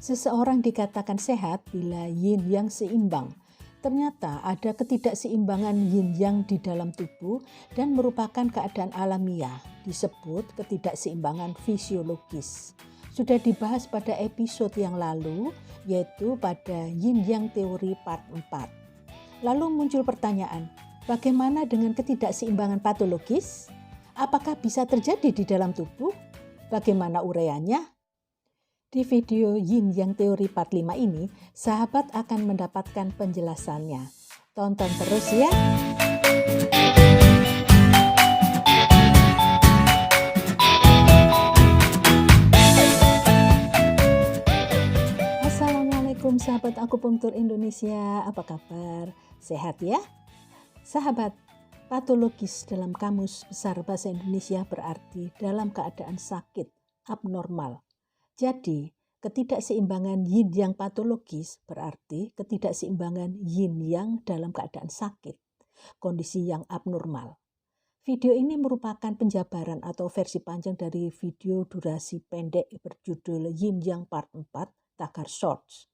Seseorang dikatakan sehat bila yin yang seimbang. Ternyata ada ketidakseimbangan yin yang di dalam tubuh dan merupakan keadaan alamiah, disebut ketidakseimbangan fisiologis. Sudah dibahas pada episode yang lalu, yaitu pada yin yang teori part 4. Lalu muncul pertanyaan, bagaimana dengan ketidakseimbangan patologis? Apakah bisa terjadi di dalam tubuh? Bagaimana uraiannya? Di video Yin Yang Teori Part 5 ini, sahabat akan mendapatkan penjelasannya. Tonton terus ya! Assalamualaikum sahabat akupunktur Indonesia, apa kabar? Sehat ya? Sahabat, patologis dalam Kamus Besar Bahasa Indonesia berarti dalam keadaan sakit, abnormal. Jadi, ketidakseimbangan yin yang patologis berarti ketidakseimbangan yin yang dalam keadaan sakit, kondisi yang abnormal. Video ini merupakan penjabaran atau versi panjang dari video durasi pendek berjudul Yin Yang Part 4 Tagar Shorts.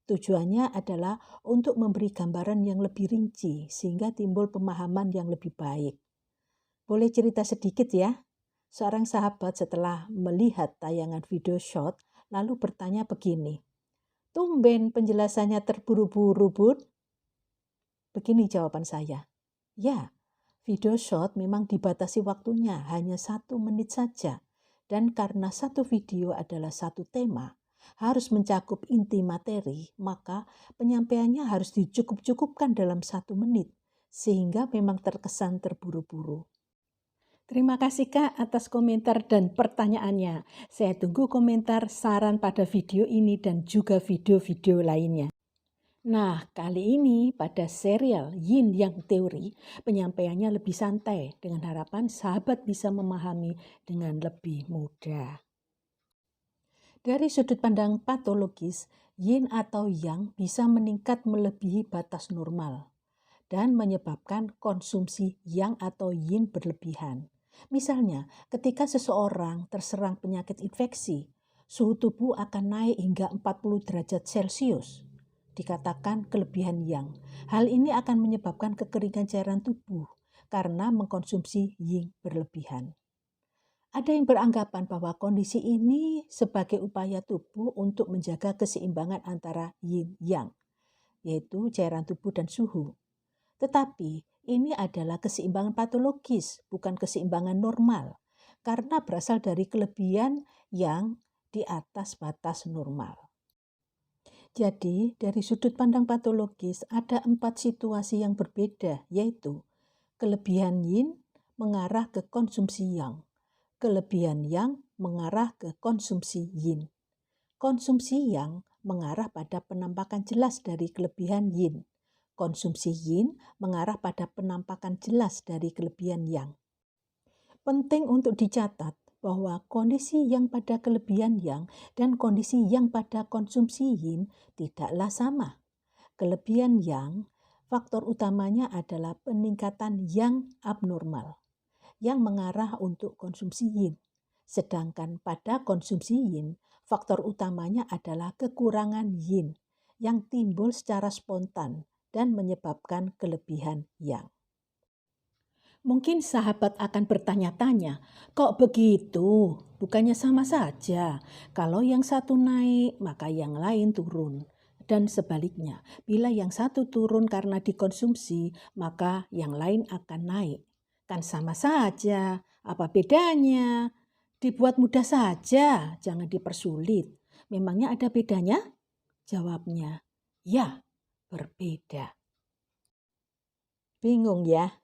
Tujuannya adalah untuk memberi gambaran yang lebih rinci sehingga timbul pemahaman yang lebih baik. Boleh cerita sedikit ya? Seorang sahabat setelah melihat tayangan video short lalu bertanya begini, "Tumben penjelasannya terburu-buru, Bun?" Begini jawaban saya, "Ya, video short memang dibatasi waktunya hanya 1 menit saja. Dan karena satu video adalah satu tema, harus mencakup inti materi, maka penyampaiannya harus dicukup-cukupkan dalam 1 menit, sehingga memang terkesan terburu-buru." Terima kasih Kak atas komentar dan pertanyaannya. Saya tunggu komentar, saran pada video ini dan juga video-video lainnya. Nah, kali ini pada serial Yin Yang Teori, penyampaiannya lebih santai dengan harapan sahabat bisa memahami dengan lebih mudah. Dari sudut pandang patologis, yin atau yang bisa meningkat melebihi batas normal dan menyebabkan konsumsi yang atau yin berlebihan. Misalnya, ketika seseorang terserang penyakit infeksi, suhu tubuh akan naik hingga 40 derajat Celcius. Dikatakan kelebihan yang. Hal ini akan menyebabkan kekeringan cairan tubuh karena mengkonsumsi yin berlebihan. Ada yang beranggapan bahwa kondisi ini sebagai upaya tubuh untuk menjaga keseimbangan antara yin yang, yaitu cairan tubuh dan suhu. Tetapi ini adalah keseimbangan patologis, bukan keseimbangan normal, karena berasal dari kelebihan yang di atas batas normal. Jadi, dari sudut pandang patologis ada 4 situasi yang berbeda, yaitu kelebihan yin mengarah ke konsumsi yang, kelebihan yang mengarah ke konsumsi yin, konsumsi yang mengarah pada penampakan jelas dari kelebihan yin, konsumsi yin mengarah pada penampakan jelas dari kelebihan yang. Penting untuk dicatat bahwa kondisi yang pada kelebihan yang dan kondisi yang pada konsumsi yin tidaklah sama. Kelebihan yang, faktor utamanya adalah peningkatan yang abnormal yang mengarah untuk konsumsi yin. Sedangkan pada konsumsi yin, faktor utamanya adalah kekurangan yin yang timbul secara spontan dan menyebabkan kelebihan yang. Mungkin sahabat akan bertanya-tanya, kok begitu? Bukannya sama saja. Kalau yang satu naik, maka yang lain turun. Dan sebaliknya, bila yang satu turun karena dikonsumsi, maka yang lain akan naik. Kan sama saja, apa bedanya? Dibuat mudah saja, jangan dipersulit. Memangnya ada bedanya? Jawabnya, ya, berbeda. Bingung ya?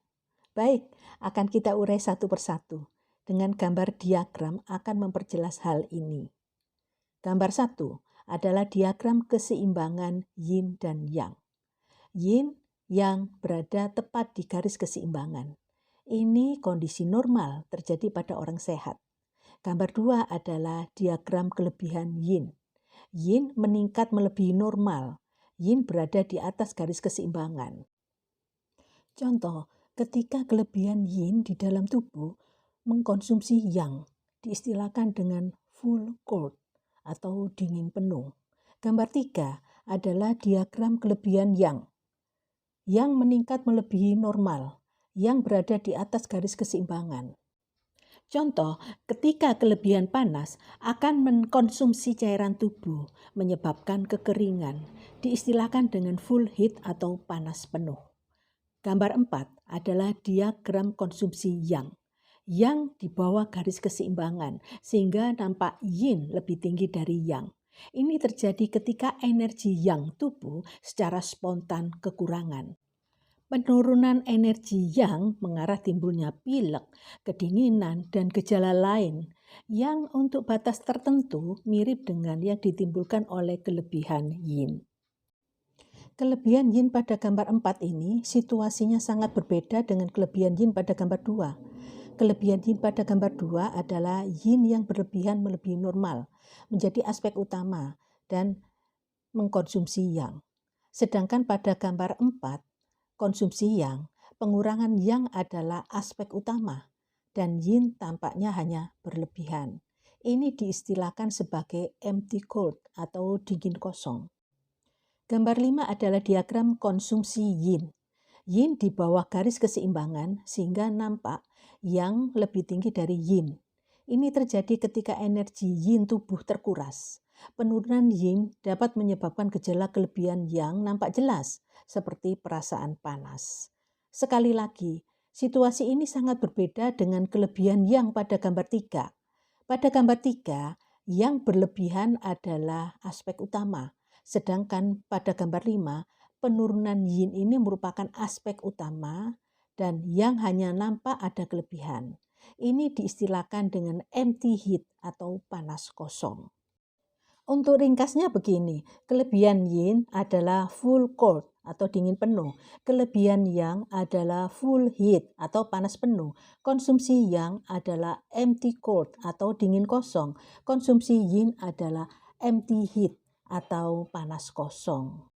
Baik, akan kita urai satu persatu. Dengan gambar diagram akan memperjelas hal ini. Gambar 1 adalah diagram keseimbangan yin dan yang. Yin yang berada tepat di garis keseimbangan. Ini kondisi normal terjadi pada orang sehat. Gambar 2 adalah diagram kelebihan yin. Yin meningkat melebihi normal. Yin berada di atas garis keseimbangan. Contoh, ketika kelebihan yin di dalam tubuh mengkonsumsi yang, diistilahkan dengan full cold atau dingin penuh. Gambar 3 adalah diagram kelebihan yang meningkat melebihi normal, yang berada di atas garis keseimbangan. Contoh, ketika kelebihan panas akan mengkonsumsi cairan tubuh, menyebabkan kekeringan, diistilahkan dengan full heat atau panas penuh. Gambar 4 adalah diagram konsumsi yang di bawah garis keseimbangan, sehingga nampak yin lebih tinggi dari yang. Ini terjadi ketika energi yang tubuh secara spontan kekurangan. Penurunan energi yang mengarah timbulnya pilek, kedinginan, dan gejala lain yang untuk batas tertentu mirip dengan yang ditimbulkan oleh kelebihan yin. Kelebihan yin pada gambar 4 ini situasinya sangat berbeda dengan kelebihan yin pada gambar 2. Kelebihan yin pada gambar 2 adalah yin yang berlebihan melebihi normal, menjadi aspek utama dan mengkonsumsi yang. Sedangkan pada gambar 4, konsumsi yang, pengurangan yang adalah aspek utama, dan yin tampaknya hanya berlebihan. Ini diistilahkan sebagai empty cold atau dingin kosong. Gambar 5 adalah diagram konsumsi yin. Yin di bawah garis keseimbangan sehingga nampak yang lebih tinggi dari yin. Ini terjadi ketika energi yin tubuh terkuras. Penurunan yin dapat menyebabkan gejala kelebihan yang nampak jelas, seperti perasaan panas. Sekali lagi, situasi ini sangat berbeda dengan kelebihan yang pada gambar 3. Pada gambar 3, yang berlebihan adalah aspek utama, sedangkan pada gambar 5, penurunan yin ini merupakan aspek utama dan yang hanya nampak ada kelebihan. Ini diistilahkan dengan empty heat atau panas kosong. Untuk ringkasnya begini, kelebihan yin adalah full cold atau dingin penuh, kelebihan yang adalah full heat atau panas penuh, konsumsi yang adalah empty cold atau dingin kosong, konsumsi yin adalah empty heat atau panas kosong.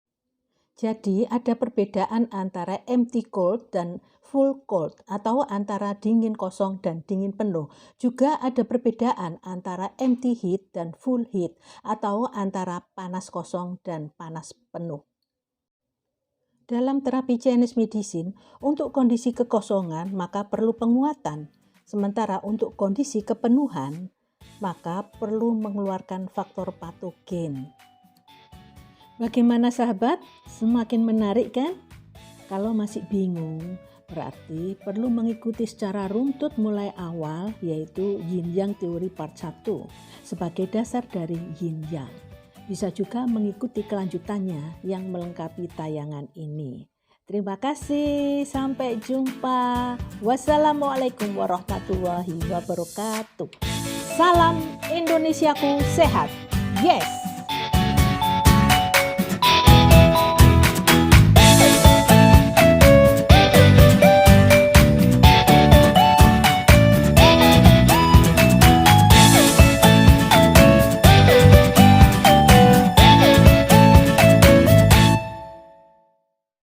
Jadi ada perbedaan antara empty cold dan full cold atau antara dingin kosong dan dingin penuh. Juga ada perbedaan antara empty heat dan full heat atau antara panas kosong dan panas penuh. Dalam terapi Chinese medicine, untuk kondisi kekosongan maka perlu penguatan. Sementara untuk kondisi kepenuhan maka perlu mengeluarkan faktor patogen. Bagaimana sahabat? Semakin menarik kan? Kalau masih bingung, berarti perlu mengikuti secara runtut mulai awal, yaitu Yin Yang teori part 1 sebagai dasar dari Yin Yang. Bisa juga mengikuti kelanjutannya yang melengkapi tayangan ini. Terima kasih, sampai jumpa. Wassalamualaikum warahmatullahi wabarakatuh. Salam Indonesiaku sehat. Yes!